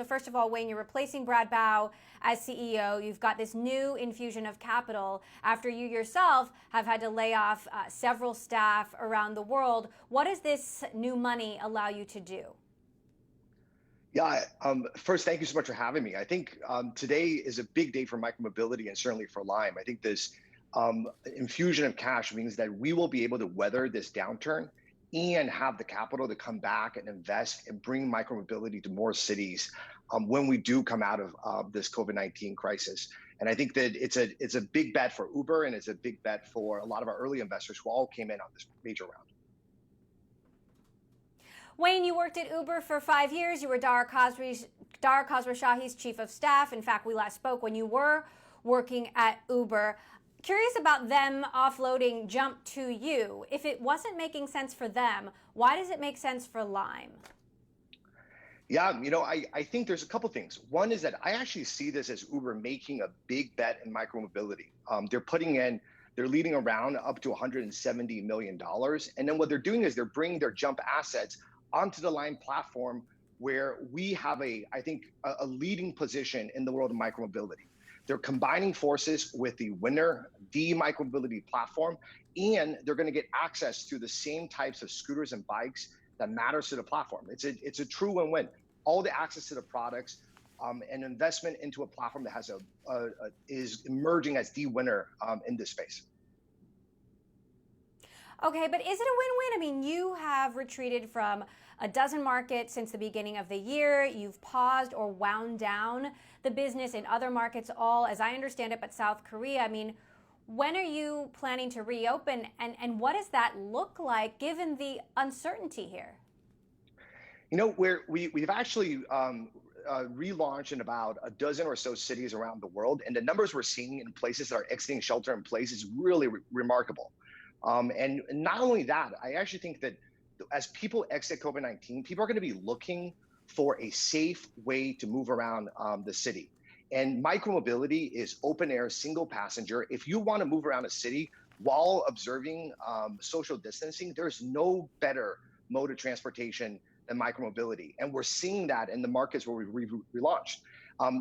So first of all, Wayne, you're replacing Brad Bow as CEO. You've got this new infusion of capital after you yourself have had to lay off several staff around the world. What does this new money allow you to do? Yeah, first, thank you so much for having me. I think today is a big day for micromobility and certainly for Lime. I think this infusion of cash means that we will be able to weather this downturn and have the capital to come back and invest and bring micromobility to more cities when we do come out of this COVID-19 crisis. And I think that it's a big bet for Uber, and it's a big bet for a lot of our early investors who all came in on this major round. Wayne, you worked at Uber for 5 years. You were Dara Khosrowshahi's chief of staff. In fact, we last spoke when you were working at Uber. Curious about them offloading Jump to you. If it wasn't making sense for them, why does it make sense for Lime? Yeah, I think there's a couple things. One is that I actually see this as Uber making a big bet in micromobility. They're leading around up to $170 million. And then what they're doing is they're bringing their Jump assets onto the Lime platform, where we have I think, a leading position in the world of micromobility. They're combining forces with the winner, the micromobility platform, and they're going to get access to the same types of scooters and bikes that matters to the platform. It's a true win-win. All the access to the products, and investment into a platform that has is emerging as the winner in this space. Okay, but is it a win-win? I mean, you have retreated from a dozen markets since the beginning of the year. You've paused or wound down the business in other markets, all, as I understand it, but South Korea. I mean, when are you planning to reopen, and what does that look like given the uncertainty here? We've actually relaunched in about a dozen or so cities around the world, and the numbers we're seeing in places that are exiting shelter in place is really remarkable. And not only that, I actually think that as people exit COVID-19, people are going to be looking for a safe way to move around the city. And micromobility is open air, single passenger. If you want to move around a city while observing social distancing, there's no better mode of transportation than micromobility. And we're seeing that in the markets where we relaunched.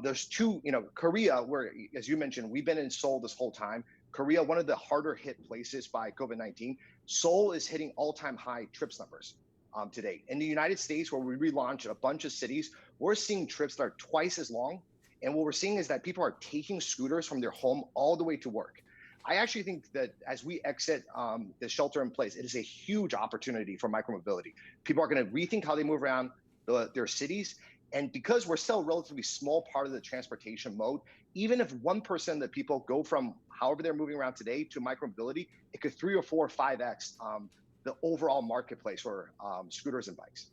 There's two, Korea, where, as you mentioned, we've been in Seoul this whole time. Korea, one of the harder hit places by COVID-19. Seoul is hitting all-time high trips numbers today. In the United States, where we relaunched a bunch of cities, we're seeing trips that are twice as long. And what we're seeing is that people are taking scooters from their home all the way to work. I actually think that as we exit the shelter in place, it is a huge opportunity for micromobility. People are going to rethink how they move around their cities. And because we're still a relatively small part of the transportation mode, even if 1% of the people go from however they're moving around today to micromobility, it could 3 or 4 or 5x the overall marketplace for scooters and bikes.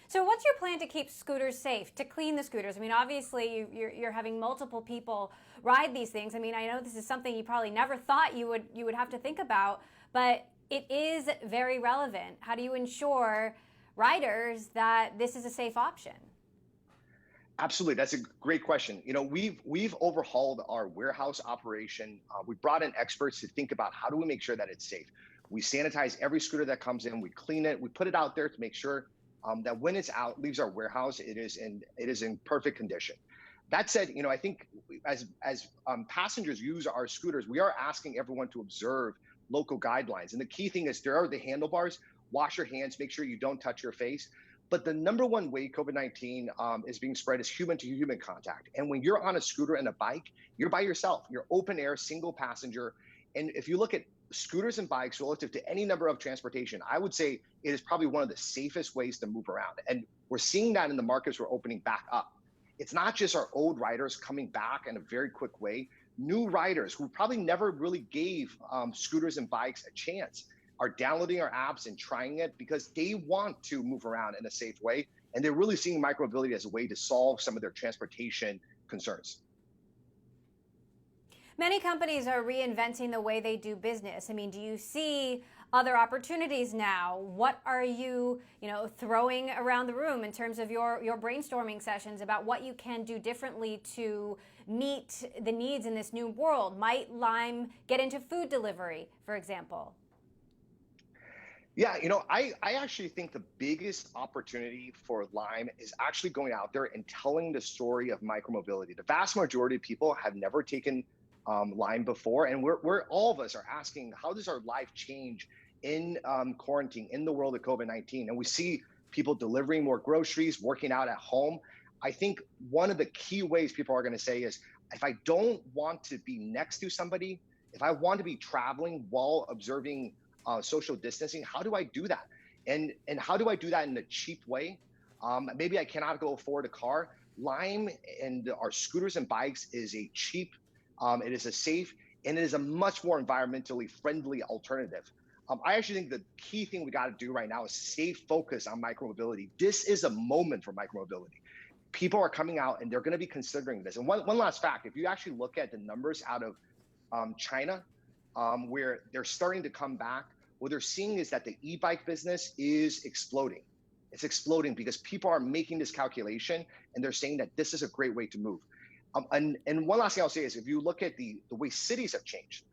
So what's your plan to keep scooters safe, to clean the scooters? I mean, obviously you're having multiple people ride these things. I mean, I know this is something you probably never thought you would have to think about, but it is very relevant. How do you ensure riders that this is a safe option? Absolutely, that's a great question. We've overhauled our warehouse operation. We brought in experts to think about how do we make sure that it's safe. We sanitize every scooter that comes in, we clean it, we put it out there to make sure that when it's out, leaves our warehouse, it is in perfect condition. That said, I think as passengers use our scooters, we are asking everyone to observe local guidelines. And the key thing is there are the handlebars. Wash your hands, make sure you don't touch your face. But the number one way COVID-19 is being spread is human to human contact. And when you're on a scooter and a bike, you're by yourself. You're open air, single passenger. And if you look at scooters and bikes relative to any number of transportation, I would say it is probably one of the safest ways to move around. And we're seeing that in the markets we're opening back up. It's not just our old riders coming back in a very quick way. New riders who probably never really gave scooters and bikes a chance are downloading our apps and trying it because they want to move around in a safe way. And they're really seeing micromobility as a way to solve some of their transportation concerns. Many companies are reinventing the way they do business. I mean, do you see other opportunities now? What are you, throwing around the room in terms of your brainstorming sessions about what you can do differently to meet the needs in this new world? Might Lime get into food delivery, for example? Yeah, I actually think the biggest opportunity for Lime is actually going out there and telling the story of micromobility. The vast majority of people have never taken Lime before, and we're all of us are asking, how does our life change in quarantine, in the world of COVID-19? And we see people delivering more groceries, working out at home. I think one of the key ways people are going to say is, if I don't want to be next to somebody, if I want to be traveling while observing social distancing, how do I do that? And how do I do that in a cheap way? Maybe I cannot go afford a car. Lime and our scooters and bikes is a cheap, it is a safe, and it is a much more environmentally friendly alternative. I actually think the key thing we got to do right now is stay focused on micromobility. This is a moment for micromobility. People are coming out and they're going to be considering this. And one last fact, if you actually look at the numbers out of China, where they're starting to come back, what they're seeing is that the e-bike business is exploding. It's exploding because people are making this calculation and they're saying that this is a great way to move. And one last thing I'll say is, if you look at the way cities have changed,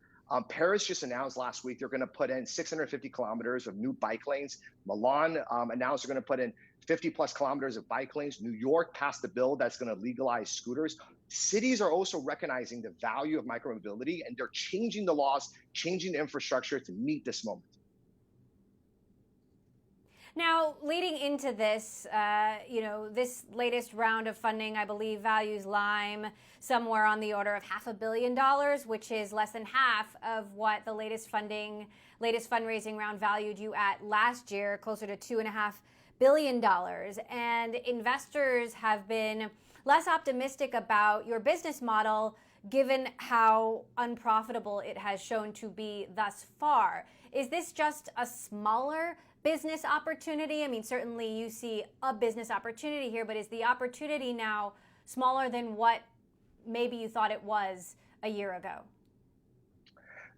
Paris just announced last week they're going to put in 650 kilometers of new bike lanes. Milan announced they're going to put in 50 plus kilometers of bike lanes. New York passed a bill that's going to legalize scooters. Cities are also recognizing the value of micromobility, and they're changing the laws, changing the infrastructure to meet this moment. Now, leading into this, this latest round of funding, I believe, values Lime somewhere on the order of $500 million, which is less than half of what the latest fundraising round valued you at last year, closer to $2.5 billion. And investors have been less optimistic about your business model, given how unprofitable it has shown to be thus far. Is this just a smaller business opportunity? I mean, certainly you see a business opportunity here, but is the opportunity now smaller than what maybe you thought it was a year ago?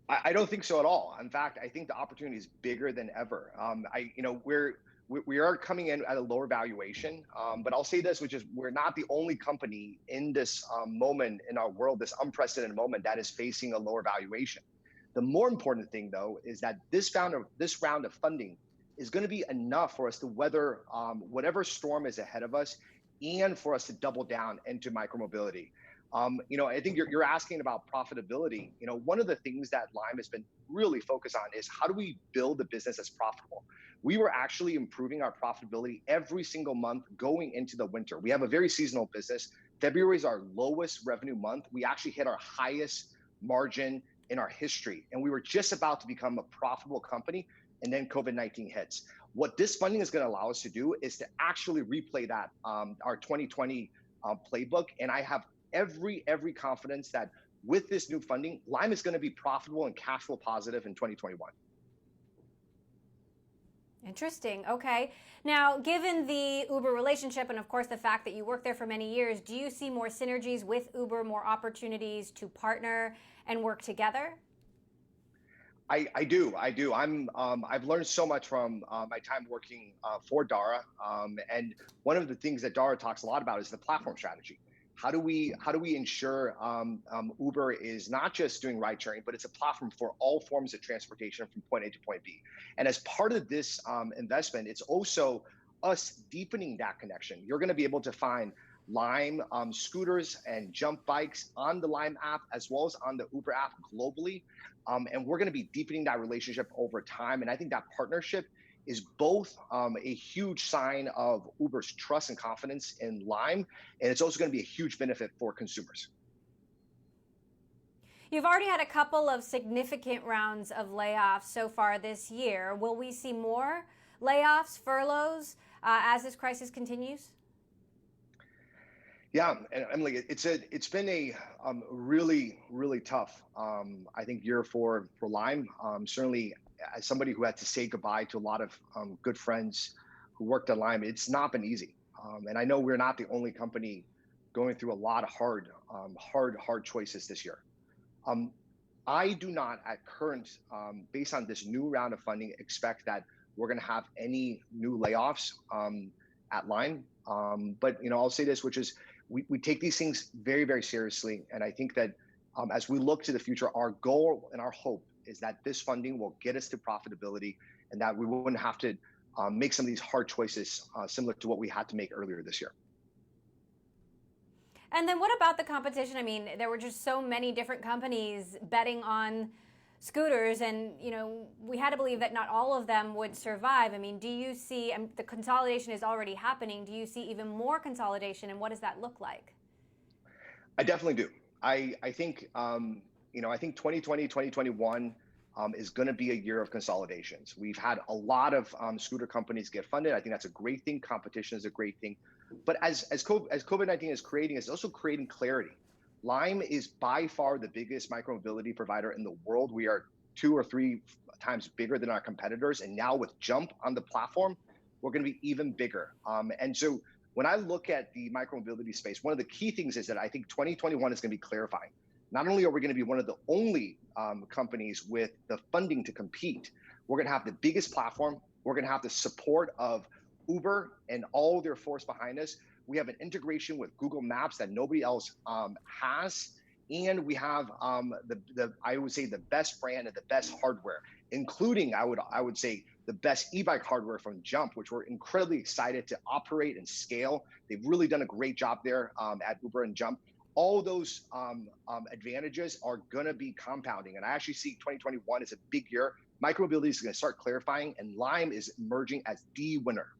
I don't think so at all. In fact, I think the opportunity is bigger than ever. We are coming in at a lower valuation, but I'll say this, which is, we're not the only company in this moment in our world, this unprecedented moment, that is facing a lower valuation. The more important thing, though, is that this round of funding is going to be enough for us to weather whatever storm is ahead of us, and for us to double down into micromobility. I think you're asking about profitability. One of the things that Lime has been really focused on is, how do we build a business that's profitable? We were actually improving our profitability every single month going into the winter. We have a very seasonal business. February is our lowest revenue month. We actually hit our highest margin in our history, and we were just about to become a profitable company, and then COVID-19 hits. What this funding is going to allow us to do is to actually replay that, our 2020 playbook. And I have every confidence that with this new funding, Lime is going to be profitable and cash flow positive in 2021. Interesting. Okay. Now, given the Uber relationship and, of course, the fact that you worked there for many years, do you see more synergies with Uber, more opportunities to partner and work together? I do. I've learned so much from my time working for Dara, and one of the things that Dara talks a lot about is the platform strategy. How do we ensure Uber is not just doing ride sharing, but it's a platform for all forms of transportation from point A to point B. And as part of this investment, it's also us deepening that connection. You're going to be able to find Lime scooters and jump bikes on the Lime app, as well as on the Uber app globally. And we're going to be deepening that relationship over time. And I think that partnership is both a huge sign of Uber's trust and confidence in Lime, and it's also going to be a huge benefit for consumers. You've already had a couple of significant rounds of layoffs so far this year. Will we see more layoffs, furloughs, as this crisis continues? Yeah, and Emily, it's been a really tough, I think, year for Lime. Certainly, as somebody who had to say goodbye to a lot of good friends who worked at Lime, it's not been easy. And I know we're not the only company going through a lot of hard choices this year. I do not, at current, based on this new round of funding, expect that we're going to have any new layoffs at Lime. But I'll say this, which is, we take these things very seriously, and I think that as we look to the future, our goal and our hope is that this funding will get us to profitability, and that we wouldn't have to make some of these hard choices similar to what we had to make earlier this year. And then what about the competition? I mean, there were just so many different companies betting on scooters, and we had to believe that not all of them would survive. I mean, do you see, the consolidation is already happening, do you see even more consolidation, and what does that look like? I definitely do. I think I think 2020, 2021 is going to be a year of consolidations. We've had a lot of scooter companies get funded. I think that's a great thing. Competition is a great thing. But as COVID-19 is creating, it's also creating clarity. Lime is by far the biggest micromobility provider in the world. We are 2 or 3 times bigger than our competitors. And now with Jump on the platform, we're going to be even bigger. And so when I look at the micromobility space, one of the key things is that I think 2021 is going to be clarifying. Not only are we going to be one of the only companies with the funding to compete, we're going to have the biggest platform. We're going to have the support of Uber and all their force behind us. We have an integration with Google Maps that nobody else has. And we have I would say the best brand and the best hardware, including I would say the best e-bike hardware from Jump, which we're incredibly excited to operate and scale. They've really done a great job there at Uber and Jump. All those advantages are going to be compounding. And I actually see 2021 as a big year. Micromobility is going to start clarifying, and Lime is emerging as the winner.